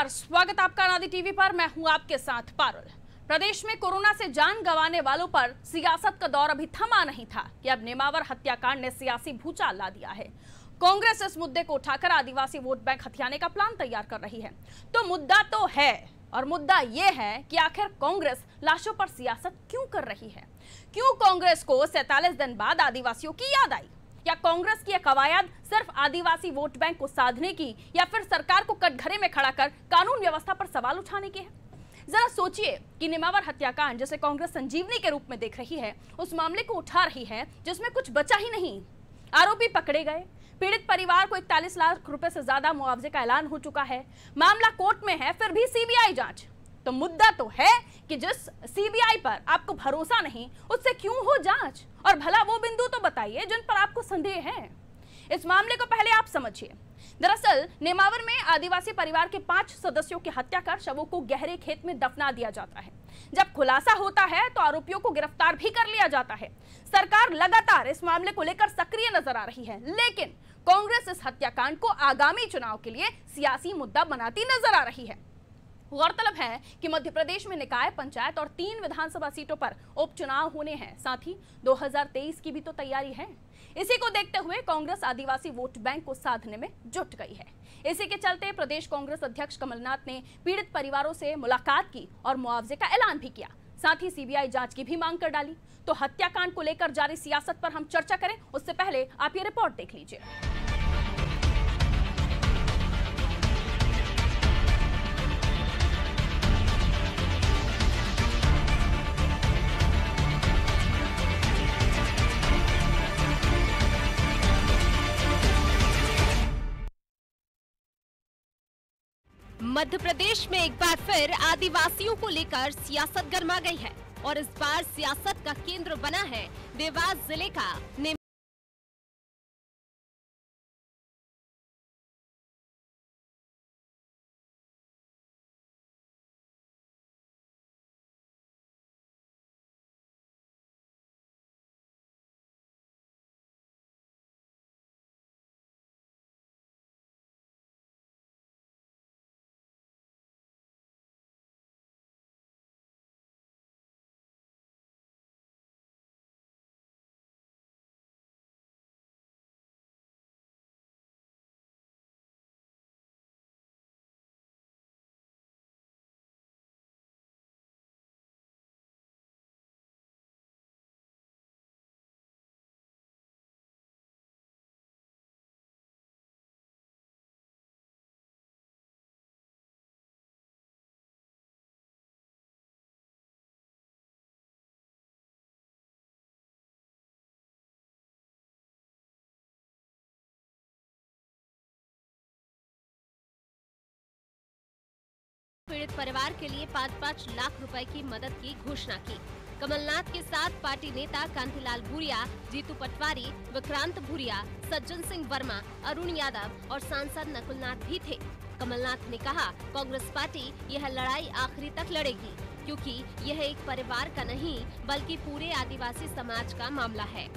नमस्कार, स्वागत आपका आदि टीवी पर। मैं हूं आपके साथ पारुल। प्रदेश में कोरोना से जान गंवाने वालों पर सियासत का दौर अभी थमा नहीं था कि अब नेमावर हत्याकांड ने सियासी भूचाल ला दिया है। कांग्रेस इस मुद्दे को उठाकर आदिवासी वोट बैंक हथियाने का प्लान तैयार कर रही है। तो मुद्दा तो है, और मुद्दा ये है कि आखिर कांग्रेस लाशों पर सियासत क्यों कर रही है। क्यों कांग्रेस को 47 दिन बाद आदिवासियों की याद आई? या कांग्रेस की यह कवायद सिर्फ आदिवासी वोट बैंक को साधने की, या फिर सरकार को कटघरे में खड़ा कर कानून व्यवस्था पर सवाल उठाने की है? जरा सोचिए कि नेमावर हत्याकांड जिसे कांग्रेस संजीवनी के रूप में देख रही है, उस मामले को उठा रही है जिसमें कुछ बचा ही नहीं। आरोपी पकड़े गए, पीड़ित परिवार को 41 लाख रुपए से ज्यादा मुआवजे का ऐलान हो चुका है, मामला कोर्ट में है, फिर भी सीबीआई जांच। तो मुद्दा तो है कि जिस सीबीआई पर आपको भरोसा नहीं, उससे क्यों हो जांच? और भला वो बिंदु तो बताइए जिन पर आपको संदेह है। इस मामले को पहले आप समझिए। दरअसल नेमावर में आदिवासी परिवार के 5 सदस्यों की हत्या कर शवों को गहरे खेत में दफना दिया जाता है। जब खुलासा होता है तो आरोपियों को गिरफ्तार भी कर लिया जाता है। सरकार लगातार इस मामले को लेकर सक्रिय नजर आ रही है, लेकिन कांग्रेस इस हत्याकांड को आगामी चुनाव के लिए सियासी मुद्दा बनाती नजर आ रही है। गौरतलब है कि मध्य प्रदेश में निकाय, पंचायत और 3 विधानसभा सीटों पर उपचुनाव होने हैं। साथ ही 2023 की भी तो तैयारी है। इसी को देखते हुए कांग्रेस आदिवासी वोट बैंक को साधने में जुट गई है। इसी के चलते प्रदेश कांग्रेस अध्यक्ष कमलनाथ ने पीड़ित परिवारों से मुलाकात की और मुआवजे का ऐलान भी किया। साथ ही सीबीआई जांच की भी मांग कर डाली। तो हत्याकांड को लेकर जारी सियासत पर हम चर्चा करें, उससे पहले आप ये रिपोर्ट देख लीजिए। मध्य प्रदेश में एक बार फिर आदिवासियों को लेकर सियासत गर्मा गई है और इस बार सियासत का केंद्र बना है देवास जिले का पीड़ित परिवार के लिए 5-5 लाख रुपए की मदद की घोषणा की। कमलनाथ के साथ पार्टी नेता कांतिलाल भूरिया, जीतू पटवारी, विक्रांत भूरिया, सज्जन सिंह वर्मा, अरुण यादव और सांसद नकुलनाथ भी थे। कमलनाथ ने कहा, कांग्रेस पार्टी यह लड़ाई आखिरी तक लड़ेगी, क्योंकि यह एक परिवार का नहीं बल्कि पूरे आदिवासी समाज का मामला है।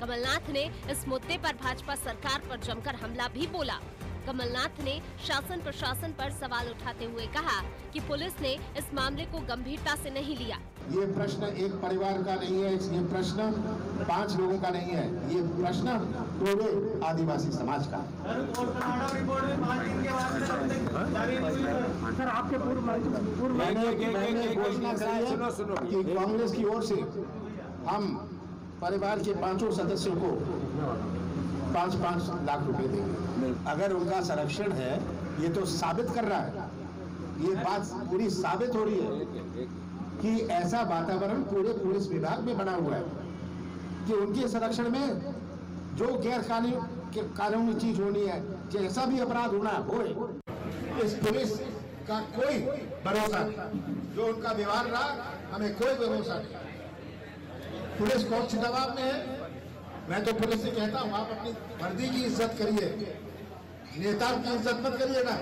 कमलनाथ ने इस मुद्दे पर भाजपा सरकार पर जमकर हमला भी बोला। कमलनाथ ने शासन प्रशासन पर सवाल उठाते हुए कहा कि पुलिस ने इस मामले को गंभीरता से नहीं लिया। ये प्रश्न एक परिवार का नहीं है, ये प्रश्न 5 लोगों का नहीं है, ये प्रश्न पूरे आदिवासी समाज का। सर, आपके पूर्व मैंने घोषणा करी है कि कांग्रेस की ओर से हम परिवार के 5 सदस्यों को 5-5 लाख रुपए देंगे। अगर उनका संरक्षण है, ये तो साबित कर रहा है, ये बात पूरी साबित हो रही है कि ऐसा वातावरण पूरे पुलिस विभाग में बना हुआ है कि उनके संरक्षण में जो गैर कानूनी चीज होनी है, जैसा भी अपराध होना है, इस पुलिस का कोई भरोसा नहीं। जो उनका व्यवहार रहा, हमें कोई भरोसा नहीं। पुलिस कोर्ट दबाव में है। मैं तो पुलिस से कहता हूँ, आप अपनी वर्दी की इज्जत करिए, नेताओं की इज्जत मत करिए ना।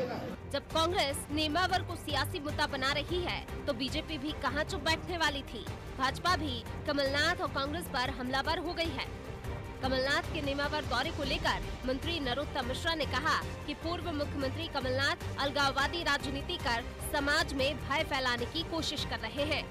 जब कांग्रेस नेमावर को सियासी मुद्दा बना रही है, तो बीजेपी भी कहां चुप बैठने वाली थी। भाजपा भी कमलनाथ और कांग्रेस पर हमलावर हो गई है। कमलनाथ के नेमावर दौरे को लेकर मंत्री नरोत्तम मिश्रा ने कहा कि पूर्व मुख्यमंत्री कमलनाथ अलगाववादी राजनीति कर समाज में भय फैलाने की कोशिश कर रहे हैं।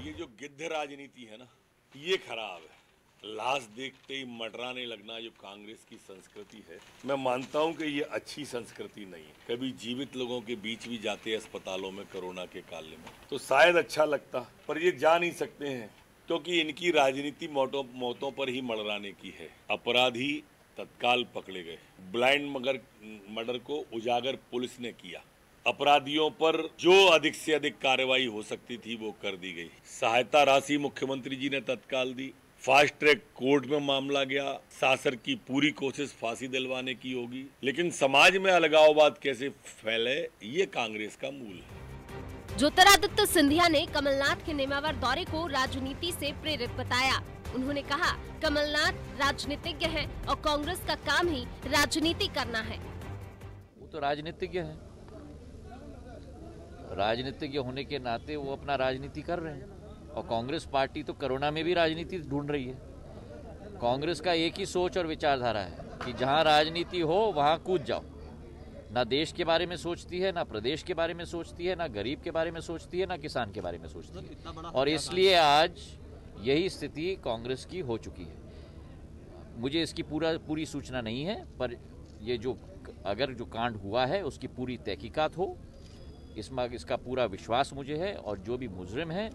ये जो गिद्ध राजनीति है ना, ये खराब है। लाश देखते ही मडराने लगना जो कांग्रेस की संस्कृति है, मैं मानता हूं कि ये अच्छी संस्कृति नहीं है। कभी जीवित लोगों के बीच भी जाते हैं अस्पतालों में कोरोना के काल में, तो शायद अच्छा लगता, पर ये जा नहीं सकते हैं क्योंकि इनकी राजनीति मौतों पर ही मडराने की है। अपराधी तत्काल पकड़े गए, ब्लाइंड मर्डर को उजागर पुलिस ने किया, अपराधियों पर जो अधिक से अधिक कार्रवाई हो सकती थी वो कर दी गई। सहायता राशि मुख्यमंत्री जी ने तत्काल दी, फास्ट ट्रैक कोर्ट में मामला गया। शासन की पूरी कोशिश फांसी दिलवाने की होगी, लेकिन समाज में अलगाववाद कैसे फैले, ये कांग्रेस का मूल है। ज्योतिरादित्य सिंधिया ने कमलनाथ के नेमावर दौरे को राजनीति से प्रेरित बताया। उन्होंने कहा, कमलनाथ राजनीतिज्ञ हैं और कांग्रेस का काम ही राजनीति करना है। वो तो राजनीतिज्ञ हैं, राजनीतिज्ञ होने के नाते वो अपना राजनीति कर रहे हैं। और कांग्रेस पार्टी तो कोरोना में भी राजनीति ढूंढ रही है। कांग्रेस का एक ही सोच और विचारधारा है कि जहां राजनीति हो वहां कूद जाओ। ना देश के बारे में सोचती है, ना प्रदेश के बारे में सोचती है, ना गरीब के बारे में सोचती है, ना किसान के बारे में सोचती है। और इसलिए आज यही स्थिति कांग्रेस की हो चुकी है। मुझे इसकी पूरी सूचना नहीं है, पर ये जो अगर जो कांड हुआ है उसकी पूरी तहकीकात हो, इसका पूरा विश्वास मुझे है। और जो भी मुजरिम हैं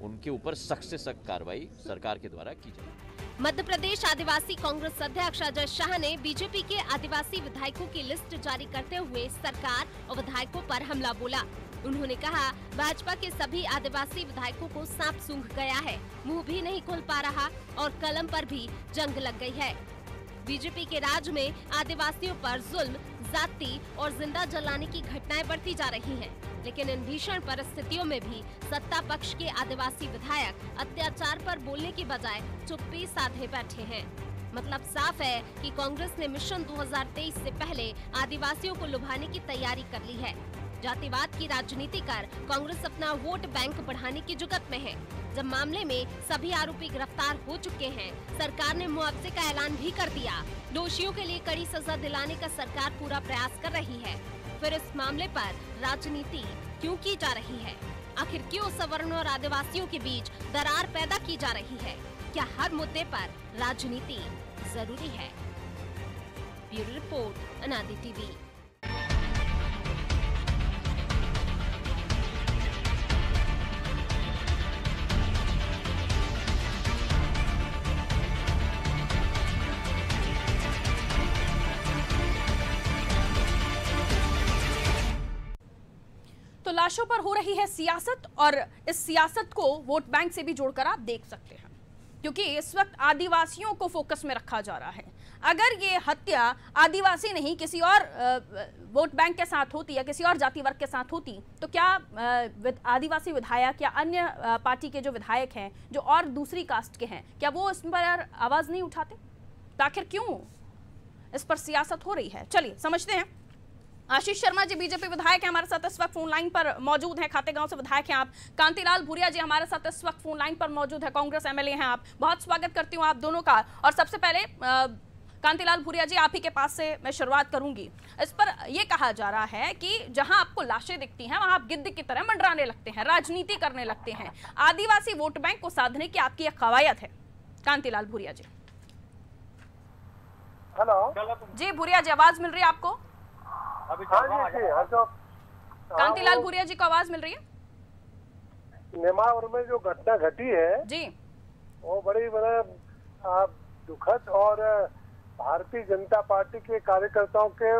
उनके ऊपर सख्त से सख्त कार्रवाई सरकार के द्वारा की जाए। मध्य प्रदेश आदिवासी कांग्रेस अध्यक्ष अजय शाह ने बीजेपी के आदिवासी विधायकों की लिस्ट जारी करते हुए सरकार और विधायकों पर हमला बोला। उन्होंने कहा, भाजपा के सभी आदिवासी विधायकों को सांप सूंघ गया है, मुंह भी नहीं खुल पा रहा और कलम पर भी जंग लग गई है। बीजेपी के राज में आदिवासियों पर जुल्म, जाति और जिंदा जलाने की घटनाएं बढ़ती जा रही हैं। लेकिन इन भीषण परिस्थितियों में भी सत्ता पक्ष के आदिवासी विधायक अत्याचार पर बोलने की बजाय चुप्पी साधे बैठे हैं। मतलब साफ है कि कांग्रेस ने मिशन 2023 से पहले आदिवासियों को लुभाने की तैयारी कर ली है। जातिवाद की राजनीति कर कांग्रेस अपना वोट बैंक बढ़ाने की जुगत में है। जब मामले में सभी आरोपी गिरफ्तार हो चुके हैं, सरकार ने मुआवजे का ऐलान भी कर दिया। दोषियों के लिए कड़ी सजा दिलाने का सरकार पूरा प्रयास कर रही है। फिर इस मामले पर राजनीति क्यों की जा रही है? आखिर क्यों सवर्णों और आदिवासियों के बीच दरार पैदा की जा रही है? क्या हर मुद्दे पर राजनीति जरूरी है? ब्यूरो रिपोर्ट, अनादि टीवी। लाशों पर हो रही है सियासत और इस सियासत को वोट बैंक से भी जोड़कर आप देख सकते हैं, क्योंकि इस वक्त आदिवासियों को फोकस में रखा जा रहा है। अगर ये हत्या आदिवासी नहीं किसी और वोट बैंक के साथ होती या किसी और जाति वर्ग के साथ होती तो क्या आदिवासी विधायक या अन्य पार्टी के जो विधायक हैं जो और दूसरी कास्ट के हैं, क्या वो इस पर आवाज नहीं उठाते? तो आखिर क्यों इस पर सियासत हो रही है? चलिए समझते हैं। आशीष शर्मा जी बीजेपी विधायक हैं, हमारे साथ इस वक्त फोन लाइन पर मौजूद हैं। खातेगांव से विधायक हैं आप। कांतिलाल भूरिया जी हमारे साथ इस वक्त फोन लाइन पर मौजूद है, कांग्रेस एमएलए हैं आप। बहुत स्वागत करती हूं आप दोनों का। और सबसे पहले कांतिलाल भूरिया जी, आप ही के पास से मैं शुरुआत करूंगी। इस पर यह कहा जा रहा है कि जहां आपको लाशें दिखती हैं वहां आप गिद्ध की तरह मंडराने लगते हैं, राजनीति करने लगते हैं। आदिवासी वोट बैंक को साधने की आपकी एक कवायद है। कांतिलाल भूरिया जी। हेलो जी भूरिया जी, आवाज मिल रही है आपको? कांतिलाल भूरिया जी को आवाज मिल रही है? नेमावर में जो घटना घटी है जी, वो बड़ी दुखद और भारतीय जनता पार्टी के कार्यकर्ताओं के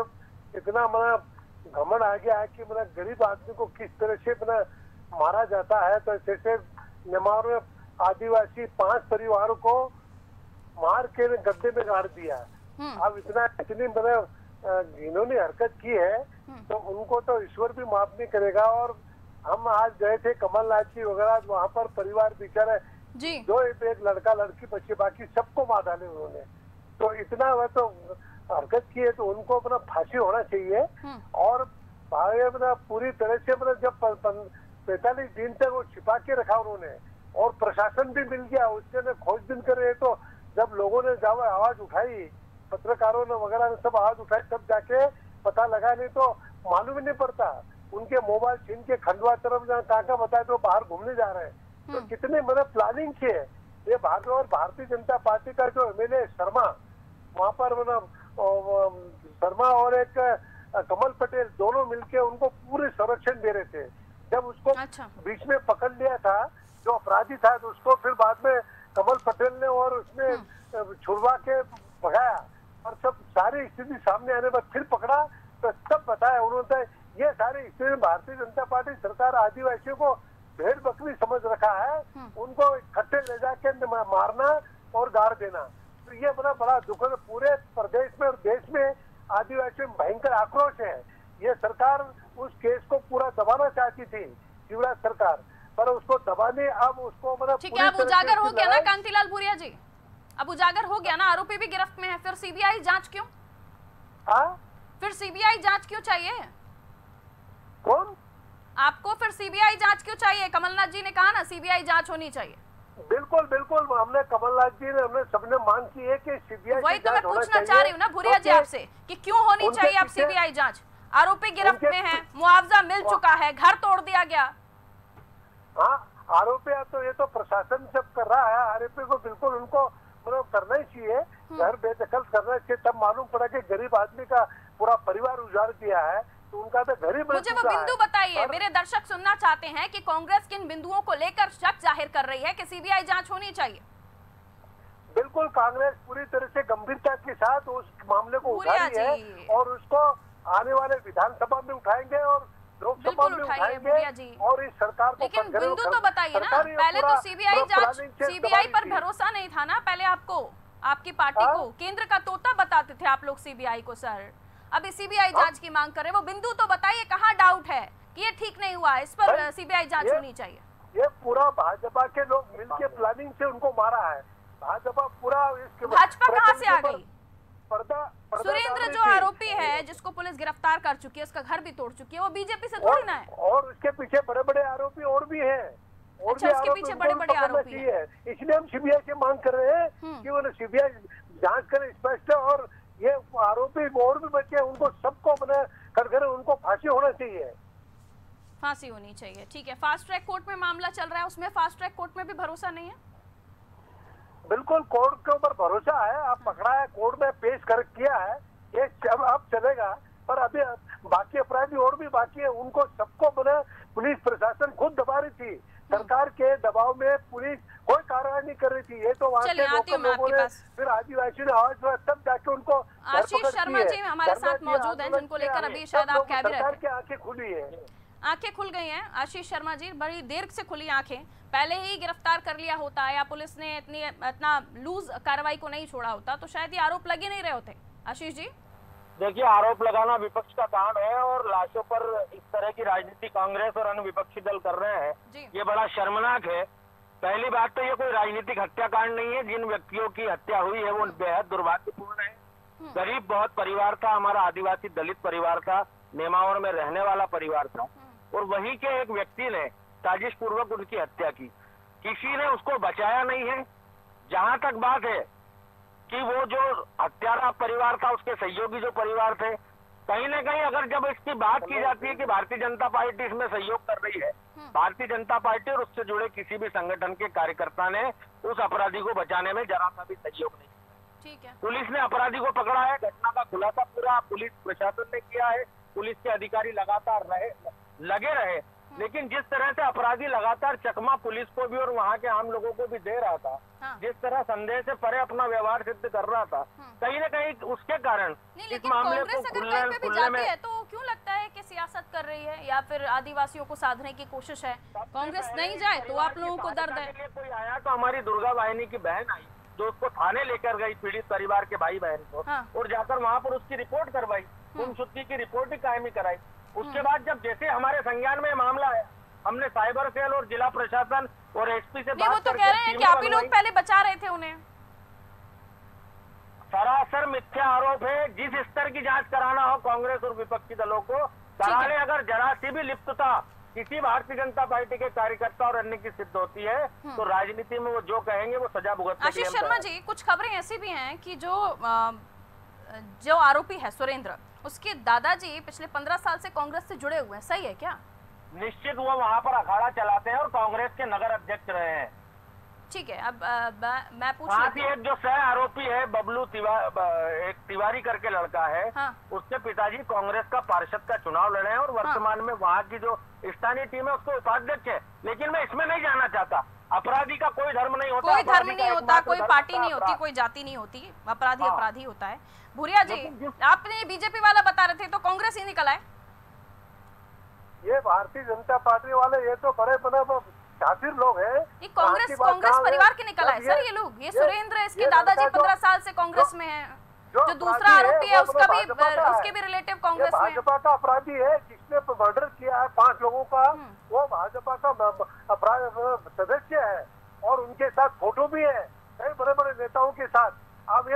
इतना घमंड आ गया है कि गरीब आदमी को किस तरह से मारा जाता है। तो जैसे नेमावर में आदिवासी 5 परिवारों को मार के गड्ढे में गाड़ दिया। अब इतनी इन्होंने हरकत की है तो उनको तो ईश्वर भी माफ नहीं करेगा। और हम आज गए थे कमलनाथ जी वगैरह, वहाँ पर परिवार बेचारा जी, जो एक लड़का लड़की बच्चे बाकी सबको मार डाले उन्होंने। तो इतना वह तो हरकत की है तो उनको फांसी होना चाहिए। और पूरी तरह से जब 45 दिन तक वो छिपा के रखा उन्होंने और प्रशासन भी मिल गया, उससे खोजबीन कर रहे तो जब लोगों ने जब आवाज उठाई, पत्रकारों ने वगैरह ने सब आवाज उठाई, तब जाके पता लगा, नहीं तो मालूम ही नहीं पड़ता। उनके मोबाइल छीन के खंडवा तरफ कहाँ बताए तो बाहर घूमने जा रहे हैं। तो कितने मतलब प्लानिंग की है ये। भारतीय जनता पार्टी का जो एमएलए शर्मा, वहाँ पर मतलब शर्मा और एक कमल पटेल दोनों मिलके उनको पूरे संरक्षण दे रहे थे। जब उसको बीच में पकड़ लिया था जो अपराधी था, तो उसको फिर बाद में कमल पटेल ने और उसने छुड़वा के भगाया, और सब सारी स्थिति सामने आने बाद फिर पकड़ा तो तब बताया उन्होंने। ये सारी स्थिति भारतीय जनता पार्टी सरकार आदिवासियों को भेड़ बकरी समझ रखा है, उनको इकट्ठे ले जाके मारना और गाड़ देना। तो ये बड़ा दुखद, पूरे प्रदेश में और देश में आदिवासियों में भयंकर आक्रोश है। ये सरकार उस केस को पूरा दबाना चाहती थी, शिवराज सरकार, पर उसको दबाने अब उसको मतलब ठीक है, अब उजागर हो गया ना कांतिलाल भूरिया जी, अब उजागर हो गया ना, आरोपी भी गिरफ्त में है, फिर सीबीआई जांच क्यों? फिर सीबीआई जांच क्यों चाहिए? कौन? आपको फिर सीबीआई जांच क्यों चाहिए? कमलनाथ जी ने कहा ना सीबीआई जांच होनी चाहिए। बिल्कुल बिल्कुल, हमने कमलनाथ जी ने, हमने सबने मांग की है कि सीबीआई वही तो मैं पूछना चाह रही हूँ ना भूरिया जी आपसे कि क्यों होनी चाहिए अब सीबीआई जांच? आरोपी गिरफ्त में है, मुआवजा मिल चुका है, घर तोड़ दिया गया। हाँ, आरोपी तो ये तो प्रशासन सब कर रहा है, आरोपी को बिल्कुल उनको मतलब करना ही चाहिए, घर बेदखल करना चाहिए। तब मालूम पड़ा कि गरीब आदमी का पूरा परिवार उजाड़ दिया है, तो उनका तो घर ही बन मुझे चुका वो बिंदु है। बताइए, मेरे दर्शक सुनना चाहते हैं कि कांग्रेस किन बिंदुओं को लेकर शक जाहिर कर रही है कि सीबीआई जांच होनी चाहिए। बिल्कुल, कांग्रेस पूरी तरह से गंभीरता के साथ उस मामले को उठा रही है और उसको आने वाले विधानसभा में उठाएंगे और लोकसभा में उठाएंगे। और इस सरकार को, लेकिन बिंदु तो बताइए ना, पहले तो सीबीआई जांच, सीबीआई पर भरोसा नहीं था ना पहले आपको, आपकी पार्टी को केंद्र का तोता बताते थे आप लोग सीबीआई को। सर अभी सीबीआई जांच की मांग कर रहे, वो बिंदु तो बताइए, कहाँ डाउट है कि ये ठीक नहीं हुआ, इस पर सीबीआई जांच होनी चाहिए? ये पूरा भाजपा के लोग मिलके प्लानिंग से उनको मारा है। भाजपा पूरा इसके भाजपा कहाँ से आ गई? सुरेंद्र जो आरोपी है जिसको पुलिस गिरफ्तार कर चुकी है, उसका घर भी तोड़ चुकी है, वो बीजेपी से थोड़ी ना है। और उसके पीछे बड़े बड़े आरोपी और भी हैं, और अच्छा, उसके पीछे बड़े बड़े आरोपी हैं। इसलिए हम सीबीआई से मांग कर रहे हैं कि वो सीबीआई जांच करे स्पष्ट, और ये आरोपी और भी बचे हैं, उनको सबको बना कर उनको फांसी होना चाहिए, फांसी होनी चाहिए। ठीक है, फास्ट ट्रैक कोर्ट में मामला चल रहा है, उसमें फास्ट ट्रैक कोर्ट में भी भरोसा नहीं है? बिल्कुल, कोर्ट के ऊपर भरोसा है। आप पकड़ा है, कोर्ट में पेश कर किया है, ये अब चलेगा, पर अभी बाकी अपराधी और भी बाकी है, उनको सबको बना पुलिस प्रशासन खुद दबा रही थी। सरकार के दबाव में पुलिस कोई कार्रवाई नहीं कर रही थी। ये तो वहाँ के लोगों ने, फिर आदिवासी ने आवाज हुआ, तब जाके उनको। आशीष शर्मा जी हमारे साथ मौजूद हैं, जिनको लेकर अभी शायद आप कह भी रहे थे। आंखें खुली है, आंखें खुल गई हैं आशीष शर्मा जी, बड़ी देर से खुली आंखें। पहले ही गिरफ्तार कर लिया होता या पुलिस ने इतना लूज कार्रवाई को नहीं छोड़ा होता तो शायद ये आरोप लगे नहीं रहे होते। आशीष जी देखिए, आरोप लगाना विपक्ष का काम है, और लाशों पर इस तरह की राजनीति कांग्रेस और अन्य विपक्षी दल कर रहे हैं, ये बड़ा शर्मनाक है। पहली बात तो ये कोई राजनीतिक हत्याकांड नहीं है, जिन व्यक्तियों की हत्या हुई है वो बेहद दुर्भाग्यपूर्ण है। गरीब बहुत परिवार था, हमारा आदिवासी दलित परिवार था, नेमावर में रहने वाला परिवार था, और वही के एक व्यक्ति ने साजिश पूर्वक उनकी हत्या की। किसी ने उसको बचाया नहीं है। जहां तक बात है कि वो जो हत्यारा परिवार था, उसके सहयोगी जो परिवार थे, कहीं न कहीं अगर जब इसकी बात की जाती है कि भारतीय जनता पार्टी इसमें सहयोग कर रही है, भारतीय जनता पार्टी और उससे जुड़े किसी भी संगठन के कार्यकर्ता ने उस अपराधी को बचाने में जरा सा भी सहयोग नहीं। ठीक है, पुलिस ने अपराधी को पकड़ा है, घटना का खुलासा पूरा पुलिस प्रशासन ने किया है, पुलिस के अधिकारी लगातार लगे रहे, लेकिन जिस तरह से अपराधी लगातार चकमा पुलिस को भी और वहाँ के आम लोगों को भी दे रहा था, जिस तरह संदेह से परे अपना व्यवहार सिद्ध कर रहा था, कहीं न कहीं उसके कारण इस मामले को खुलने में तो क्यों लगता है कि सियासत कर रही है या फिर आदिवासियों को साधने की कोशिश है? कांग्रेस नहीं जाए तो आप लोगों को दर्द है। कोई आया तो हमारी दुर्गा वाहिनी की बहन आई, जो उसको थाने लेकर गई पीड़ित परिवार के भाई बहन को, और जाकर वहाँ पर उसकी रिपोर्ट करवाई, गुमशुदगी की रिपोर्ट ही कायमी कराई। उसके बाद जब जैसे हमारे संज्ञान में मामला है, हमने साइबर सेल और जिला प्रशासन और एसपी से बात वो तो कह रहे हैं कि आप ही लोग पहले बचा रहे थे उन्हें। सरासर मिथ्या आरोप है। जिस स्तर की जांच कराना हो कांग्रेस और विपक्षी दलों को करा ले, अगर जरा सी भी लिप्तता किसी भारतीय जनता पार्टी के कार्यकर्ता और अन्य की सिद्ध होती है तो राजनीति में वो जो कहेंगे वो सजा भुगतने। आशीष शर्मा जी, कुछ खबरें ऐसी भी हैं कि जो आरोपी है सुरेंद्र, उसके दादाजी पिछले 15 साल से कांग्रेस से जुड़े हुए हैं, सही है क्या? निश्चित वो वहाँ पर अखाड़ा चलाते हैं और कांग्रेस के नगर अध्यक्ष रहे हैं। ठीक है, अब मैं पूछ साथ ही एक जो सह आरोपी है बबलू एक तिवारी करके लड़का है, उसके पिताजी कांग्रेस का पार्षद का चुनाव लड़े हैं और वर्तमान में वहाँ की जो स्थानीय टीम है उसको उपाध्यक्ष है। लेकिन मैं इसमें नहीं जाना चाहता, अपराधी का कोई धर्म नहीं होता, कोई धर्म नहीं होता, कोई पार्टी नहीं होती, कोई जाति नहीं होती, अपराधी अपराधी होता है। भूरिया जी, आपने बीजेपी वाला बता रहे थे तो कांग्रेस ही निकला है। ये भारतीय जनता पार्टी वाले ये तो बड़े काफिर लोग हैं। ये कांग्रेस परिवार के निकला है सर ये लोग। ये सुरेंद्र, इसके दादाजी 15 साल से कांग्रेस में हैं। जो दूसरा आरोपी है उसके भी रिलेटिव कांग्रेस में। भाजपा का अपराधी है जिसने मर्डर किया है 5 लोगों का, वो भाजपा का सदस्य है और उनके साथ फोटो भी है कई बड़े बड़े नेताओं के साथ। अब ये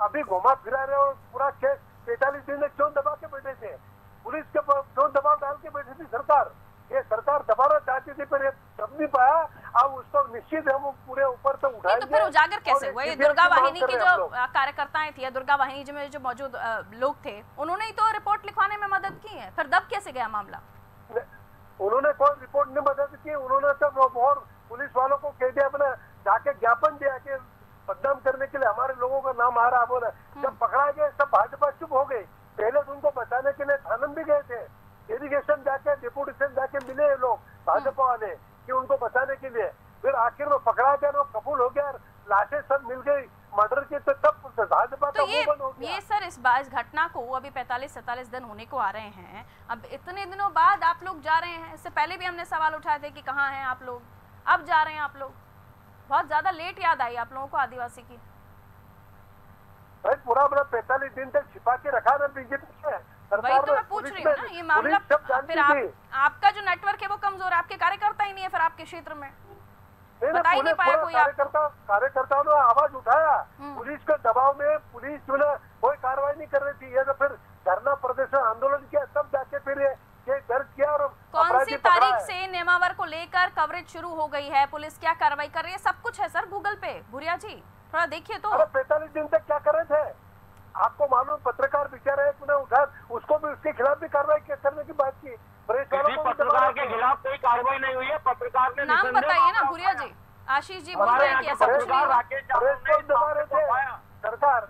अभी घुमा फिरा रहे और पूरा केस 45 दिन में क्यों दबा के बैठे थे, पुलिस के क्यों दबाव डाल के बैठी थी सरकार? ये सरकार दबाना चाहती थी पर ये सब नहीं पाया। अब उसको निश्चित हम पूरे ऊपर तो उठाएंगे। तो फिर उजागर कैसे हुआ? ये दुर्गा वाहिनी की जो कार्यकर्ताएं थी, दुर्गा वाहिनी में जो मौजूद लोग थे, उन्होंने ही तो रिपोर्ट लिखवाने में मदद की है। फिर दब कैसे गया मामला? उन्होंने कोई रिपोर्ट नहीं मदद की, उन्होंने तो और पुलिस वालों को कह दिया, अपने जाके ज्ञापन दिया कि बदनाम करने के लिए हमारे लोगों का नाम आ रहा बोला। जब पकड़ा गया सब भाजपा चुप हो गई। पहले तो उनको बचाने के लिए थाना भी गए थे, इरिगेशन जाके डिप्यूटेशन जाके मिले लोग भाजपा वाले कि उनको बचाने के लिए। फिर आखिर में पकड़ा गया, वो कबूल हो गया, लाशें सब मिल गई मर्डर की, तो तब भाजपा का मुंह बंद हो गया। ये सर इस घटना को अभी 45-47 दिन होने को आ रहे हैं, अब इतने दिनों बाद आप लोग जा रहे हैं। इससे पहले भी हमने सवाल उठाए थे कि कहाँ हैं आप लोग, अब जा रहे हैं आप लोग। बहुत ज्यादा लेट याद आई आप लोगों को आदिवासी की। भाई पूरा 45 दिन तक छिपा के रखा ना बीजेपी से। वही तो मैं पूछ रही हूँ ना, ये मामला फिर आपका जो नेटवर्क है वो कमजोर है, आपके कार्यकर्ता ही नहीं है फिर आपके क्षेत्र में, बता ही नहीं पाया कोई। कार्यकर्ताओं ने आवाज उठाया, पुलिस के दबाव में पुलिस जो है कोई कार्रवाई नहीं कर रही थी। ये तो फिर धरना प्रदर्शन आंदोलन किया, तब जाके फिर ये दर्ज किया। और कौन सी तारीख से नेमावर को लेकर कवरेज शुरू हो गई है, पुलिस क्या कार्रवाई कर रही है, सब कुछ है सर गूगल पे। भूरिया जी थोड़ा देखिए तो। 45 दिन तक क्या कर रहे थे आपको मालूम? पत्रकार बेचारे उठा, उसको भी उसके खिलाफ भी कार्रवाई करने की बात की। पत्रकार के खिलाफ कोई कार्रवाई नहीं हुई है। पत्रकार ने नाम बताइए ना भूरिया जी। आशीष जी बोल रहे हैं कि ऐसा कुछ नहीं सरकार।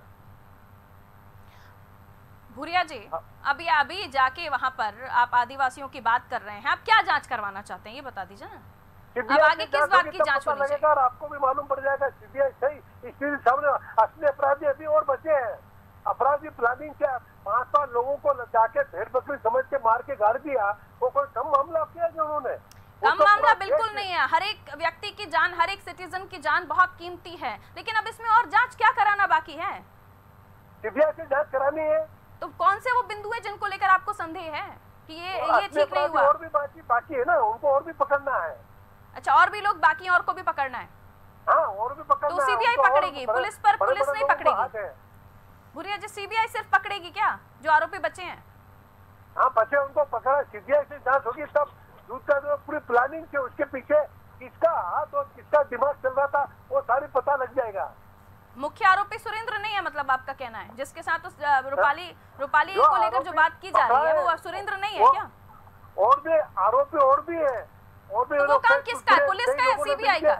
भूरिया जी अभी जाके वहाँ पर आप आदिवासियों की बात कर रहे हैं, आप क्या जांच करवाना चाहते हैं ये बता दीजिए ना। अब आगे किस बात की जांच होनी चाहिए? और आपको भी मालूम पड़ जाएगा सीबीआई सही स्थिति सामने। असली अपराधी अभी और बचे हैं। अपराधी प्लानिंग क्या 5 लोगों को जाके भेड़ बकरी समझ के मार के गाड़ दिया, वो कोई कम मामला किया जो उन्होंने? कम मामला बिल्कुल नहीं है। हर एक व्यक्ति की जान, हर एक सिटीजन की जान बहुत कीमती है, लेकिन अब इसमें और जांच क्या कराना बाकी है? सीबीआई से जांच करानी है। तो कौन से वो बिंदु है जिनको लेकर आपको संदेह है कि ये ठीक नहीं हुआ? और भी बाकी है ना, उनको और भी पकड़ना है। अच्छा, और भी लोग बाकी हैं, और को भी पकड़ना है? हाँ, और भी पकड़ना है। तो सीबीआई पकड़ेगी, पुलिस नहीं पकड़ेगी? भूरिया जी सिर्फ सिर्फ पकड़ेगी क्या जो आरोपी बचे हैं? हाँ बचे, उनको पकड़ा, सीबीआई से जांच होगी तब दूध का जो पूरी प्लानिंग थी उसके पीछे किसका हाथ और किसका दिमाग चल रहा था वो सारी पता लग जाएगा। मुख्य आरोपी सुरेंद्र नहीं है मतलब आपका कहना है, जिसके साथ उस रूपाली को लेकर जो बात की जा रही है वो सुरेंद्र नहीं है क्या? और भी आरोपी और भी है, और भी। वो काम किसका है, पुलिस का या सीबीआई का?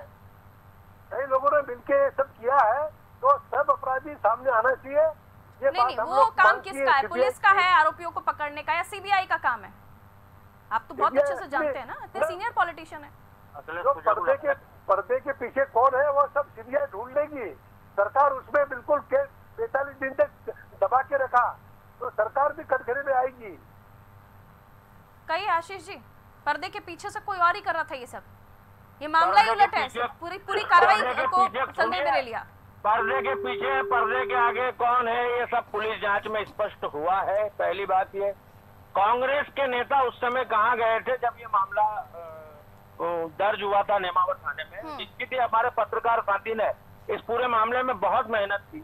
कई लोगों ने मिलके सब किया है, तो सब अपराधी सामने आना चाहिए। नहीं, वो काम किसका है, पुलिस का है आरोपियों को पकड़ने का या सीबीआई का काम है? आप तो बहुत अच्छे से जानते हैं ना, इतने सीनियर पॉलिटिशियन है। पर्दे के पीछे कौन है वो सब सीबीआई ढूंढ लेगी। सरकार उसमें बिल्कुल 45 दिन तक दबा के रखा, तो सरकार भी कटघरे में आएगी। कहिए आशीष जी, पर्दे के पीछे से कोई और ही कर रहा था ये सब? ये मामला ही उलट है, पूरी कार्रवाई को संदेह में ले लिया। पर्दे के पीछे पर्दे के आगे कौन है ये सब पुलिस जांच में स्पष्ट हुआ है। पहली बात ये, कांग्रेस के नेता उस समय कहाँ गए थे जब ये मामला दर्ज हुआ था नेमावर थाने में, जिसकी थी हमारे पत्रकार साथी ने इस पूरे मामले में बहुत मेहनत की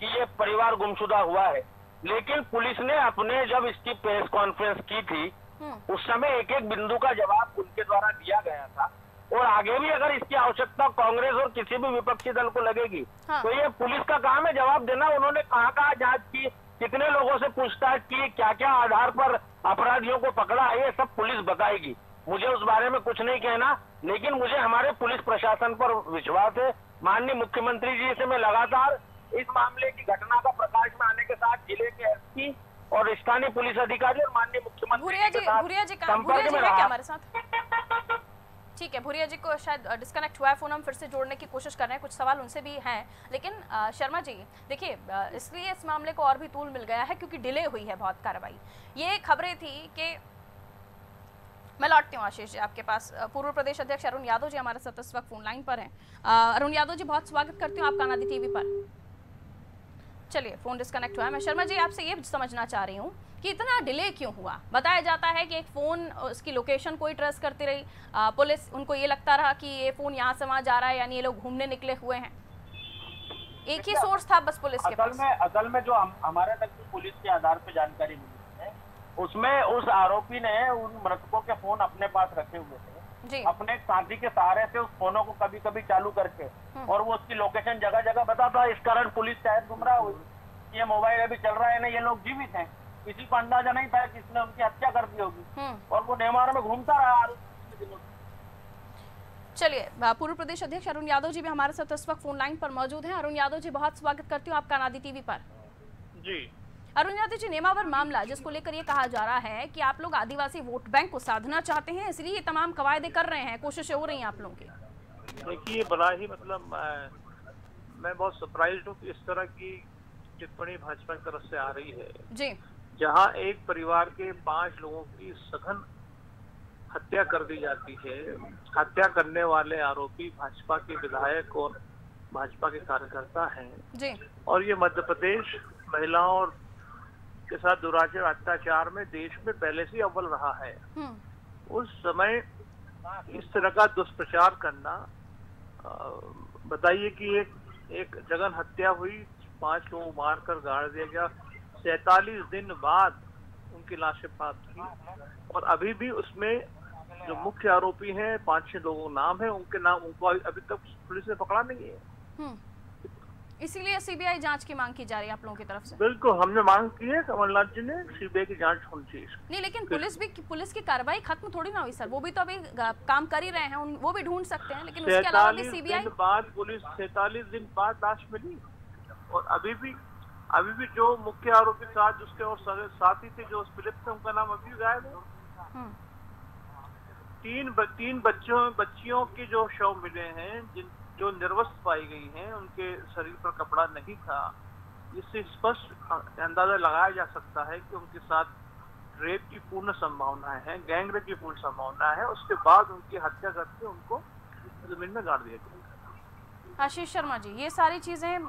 कि ये परिवार गुमशुदा हुआ है। लेकिन पुलिस ने अपने जब इसकी प्रेस कॉन्फ्रेंस की थी उस समय एक एक बिंदु का जवाब उनके द्वारा दिया गया था, और आगे भी अगर इसकी आवश्यकता कांग्रेस और किसी भी विपक्षी दल को लगेगी तो ये पुलिस का काम है जवाब देना। उन्होंने कहाँ कहाँ जांच की, कितने लोगों से पूछताछ की, क्या क्या आधार पर अपराधियों को पकड़ा, ये सब पुलिस बताएगी। मुझे उस बारे में कुछ नहीं कहना, लेकिन मुझे हमारे पुलिस प्रशासन पर विश्वास है। माननीय मुख्यमंत्री जी से मैं लगातार इस मामले की घटना का प्रकाश में आने के साथ जिले के एसपी और स्थानीय पुलिस अधिकारी और माननीय मुख्यमंत्री संपर्क में रहा। ठीक है, भूरिया जी को शायद डिस्कनेक्ट हुआ है फोन, हम फिर से जोड़ने की कोशिश कर रहे हैं, कुछ सवाल उनसे भी हैं। लेकिन शर्मा जी देखिए, इसलिए इस मामले को और भी तूल मिल गया है क्योंकि डिले हुई है बहुत कार्रवाई। ये खबरें थी कि मैं लौटती हूँ आशीष जी आपके पास। पूर्व प्रदेश अध्यक्ष अरुण यादव जी हमारे साथ इस वक्त फोन लाइन पर हैं। अरुण यादव जी, बहुत स्वागत करती हूँ आपका आनंद टीवी पर। चलिए, फोन डिस्कनेक्ट हुआ है। मैं शर्मा जी आपसे ये समझना चाह रही हूँ कि इतना डिले क्यों हुआ। बताया जाता है कि एक फ़ोन, उसकी लोकेशन कोई ट्रेस करती रही पुलिस, उनको ये लगता रहा कि ये फ़ोन यहाँ से वहाँ जा रहा है, यानी ये लोग घूमने निकले हुए हैं। एक ही सोर्स था बस पुलिस के पास। असल में जो हमारे तक पुलिस के आधार पर जानकारी मिली है, उसमें उस आरोपी ने उन मृतकों के फोन अपने पास रखे हुए थे जी। अपने साथी के सहारे से उस फोनों को कभी कभी चालू करके, और वो उसकी लोकेशन जगह जगह बताता। इस कारण पुलिस शायद गुमराह हुई, ये मोबाइल अभी चल रहा है ना, ये लोग जीवित हैं, किसी को अंदाजा नहीं था कि इसने उनकी हत्या कर दी होगी, और वो नेमार में घूमता रहा। चलिए, पूर्व प्रदेश अध्यक्ष अरुण यादव जी भी हमारे साथ इस वक्त फोन लाइन पर मौजूद हैं। अरुण यादव जी, बहुत स्वागत करती हूँ आपका आनंद टीवी पर। जी अरुण यादव जी, नेमावर मामला जिसको लेकर ये कहा जा रहा है कि आप लोग आदिवासी वोट बैंक को साधना चाहते हैं, इसलिए ये तमाम कवायदे कर रहे हैं, कोशिशें हो रही हैं आप लोगों की। देखिए, बड़ा ही मतलब मैं बहुत सरप्राइज हूँ कि इस तरह की टिप्पणी भाजपा की तरफ से आ रही है जी। जहां एक परिवार के 5 लोगों की सघन हत्या कर दी जाती है। हत्या करने वाले आरोपी भाजपा के विधायक और भाजपा के कार्यकर्ता हैं जी। और ये मध्य प्रदेश महिलाओं के साथ दुराचार अत्याचार में देश में पहले से अव्वल रहा है। उस समय इस तरह का दुष्प्रचार करना, बताइए कि एक जगन हत्या हुई, 5 लोगों को मारकर गाड़ दिया गया, 47 दिन बाद उनकी लाशें प्राप्त की, और अभी भी उसमें जो मुख्य आरोपी हैं 5-6 लोगों का नाम है, उनके नाम उनको अभी तक पुलिस ने पकड़ा नहीं है। इसीलिए सीबीआई जांच की मांग की जा रही है आप लोगों की तरफ से। बिल्कुल, हमने मांग की है, कमलनाथ जी ने, सीबीआई की जांच होनी चाहिए। नहीं, लेकिन पुलिस की कार्रवाई खत्म थोड़ी ना हुई सर, वो भी तो अभी काम कर ही रहे हैं, वो भी ढूंढ सकते हैं, लेकिन उसके अलावा भी सीबीआई बाद पुलिस 47 दिन बाद लाश मिली, और अभी भी जो मुख्य आरोपी साथ उसके और साथी थे जो फिलिप थे, उनका नाम अभी गायब है। 3 बच्चियों के जो शव मिले हैं, जो निर्वस्त्र पाई गई हैं, उनके शरीर पर कपड़ा नहीं था, जिससे स्पष्ट अंदाजा लगाया जा सकता है कि उनके साथ रेप की पूर्ण संभावना है, गैंग रेप की पूर्ण संभावना है। उसके बाद उनकी हत्या करके उनको जमीन में गाड़ दिया गया। आशीष शर्मा जी, ये सारी चीजें,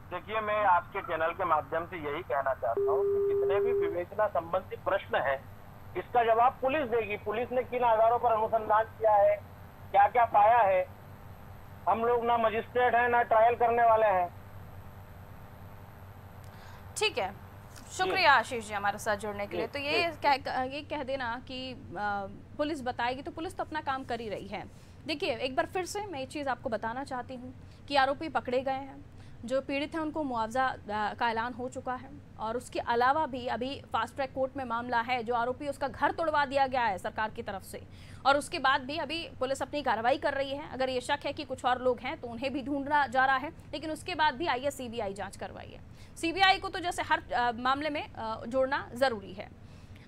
देखिए, मैं आपके चैनल के माध्यम से यही कहना चाहता हूँ कि जितने भी विवेचना संबंधी प्रश्न है, इसका जवाब पुलिस देगी। पुलिस ने किन आधारों पर अनुसंधान किया है, क्या क्या पाया है। हम लोग ना मजिस्ट्रेट हैं, ना ट्रायल करने वाले हैं। ठीक है, शुक्रिया आशीष जी हमारे साथ जुड़ने के लिए। तो ये कह देना कि पुलिस बताएगी, तो पुलिस तो अपना काम कर ही रही है। देखिए, एक बार फिर से मैं ये चीज़ आपको बताना चाहती हूँ कि आरोपी पकड़े गए हैं, जो पीड़ित हैं उनको मुआवजा का ऐलान हो चुका है, और उसके अलावा भी अभी फास्ट ट्रैक कोर्ट में मामला है, जो आरोपी उसका घर तोड़वा दिया गया है सरकार की तरफ से, और उसके बाद भी अभी पुलिस अपनी कार्रवाई कर रही है। अगर ये शक है कि कुछ और लोग हैं तो उन्हें भी ढूंढना जा रहा है, लेकिन उसके बाद भी आइए सीबीआई जांच करवाइए। सीबीआई को तो जैसे हर मामले में जोड़ना ज़रूरी है।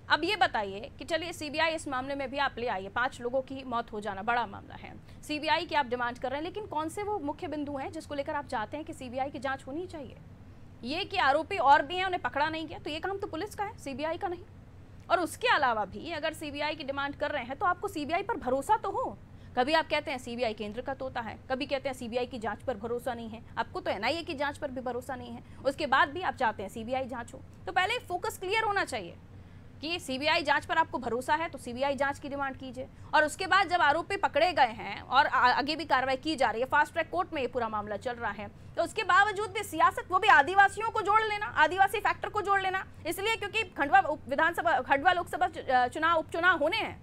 अब ये बताइए कि चलिए सीबीआई इस मामले में भी आप ले आइए, 5 लोगों की मौत हो जाना बड़ा मामला है, सीबीआई की आप डिमांड कर रहे हैं, लेकिन कौन से वो मुख्य बिंदु हैं जिसको लेकर आप चाहते हैं कि सीबीआई की जांच होनी चाहिए? ये कि आरोपी और भी हैं, उन्हें पकड़ा नहीं गया, तो ये काम तो पुलिस का है, सीबीआई का नहीं। और उसके अलावा भी अगर सीबीआई की डिमांड कर रहे हैं तो आपको सीबीआई पर भरोसा तो हो। कभी आप कहते हैं सीबीआई केंद्र का तोता है, कभी कहते हैं सीबीआई की जांच पर भरोसा नहीं है, आपको तो एनआईए की जांच पर भी भरोसा नहीं है, उसके बाद भी आप चाहते हैं सीबीआई जांच हो। तो पहले फोकस क्लियर होना चाहिए कि सीबीआई जांच पर आपको भरोसा है तो सीबीआई जांच की डिमांड कीजिए, और उसके बाद जब आरोपी पकड़े गए हैं और आगे भी कार्रवाई की जा रही है, फास्ट ट्रैक कोर्ट में ये पूरा मामला चल रहा है, तो उसके बावजूद भी सियासत, वो भी आदिवासियों को जोड़ लेना, आदिवासी फैक्टर को जोड़ लेना, इसलिए क्योंकि खंडवा लोकसभा चुनाव उपचुनाव होने हैं,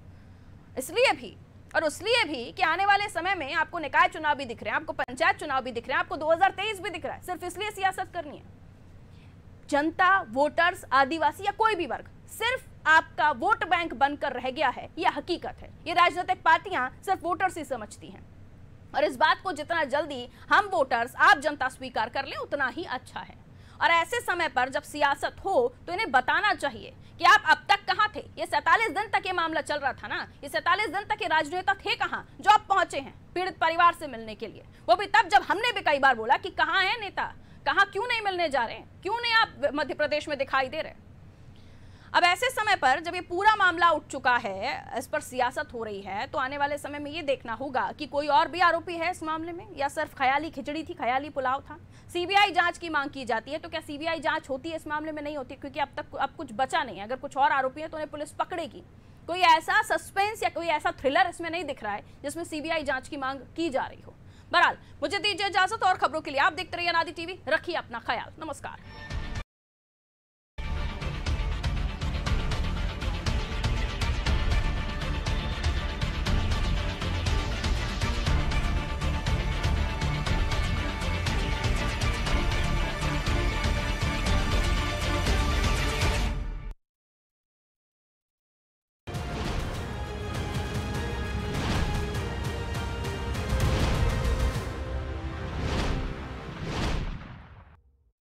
इसलिए भी, और इसलिए भी कि आने वाले समय में आपको निकाय चुनाव भी दिख रहे हैं, आपको पंचायत चुनाव भी दिख रहे हैं, आपको 2023 भी दिख रहा है, सिर्फ इसलिए सियासत करनी है। जनता, वोटर्स, आदिवासी या कोई भी वर्ग सिर्फ आपका वोट बैंक बनकर रह गया है, यह हकीकत है। ये राजनीतिक पार्टियां सिर्फ वोटर्स ही समझती हैं, और इस बात को जितना जल्दी हम वोटर्स, आप जनता स्वीकार कर लें उतना ही अच्छा है। और ऐसे समय पर जब सियासत हो तो इन्हें बताना चाहिए कि आप अब तक कहां थे। ये 47 दिन तक ये मामला चल रहा था ना, ये 47 दिन तक ये राजनेता थे कहां जो अब पहुंचे हैं पीड़ित परिवार से मिलने के लिए, वो भी तब जब हमने भी कई बार बोला कि कहां है नेता, कहां क्यों नहीं मिलने जा रहे हैं, क्यों नहीं आप मध्य प्रदेश में दिखाई दे रहे। अब ऐसे समय पर जब ये पूरा मामला उठ चुका है, इस पर सियासत हो रही है, तो आने वाले समय में ये देखना होगा कि कोई और भी आरोपी है इस मामले में, या सिर्फ ख्याली खिचड़ी थी, ख्याली पुलाव था। सीबीआई जांच की मांग की जाती है, तो क्या सीबीआई जांच होती है इस मामले में? नहीं होती, क्योंकि अब कुछ बचा नहीं है। अगर कुछ और आरोपी है तो उन्हें पुलिस पकड़ेगी। कोई ऐसा सस्पेंस या कोई ऐसा थ्रिलर इसमें नहीं दिख रहा है जिसमें सीबीआई जांच की मांग की जा रही हो। बहरहाल मुझे दीजिए इजाजत, और खबरों के लिए आप देखते रहिए अनादि टीवी। रखिए अपना ख्याल। नमस्कार।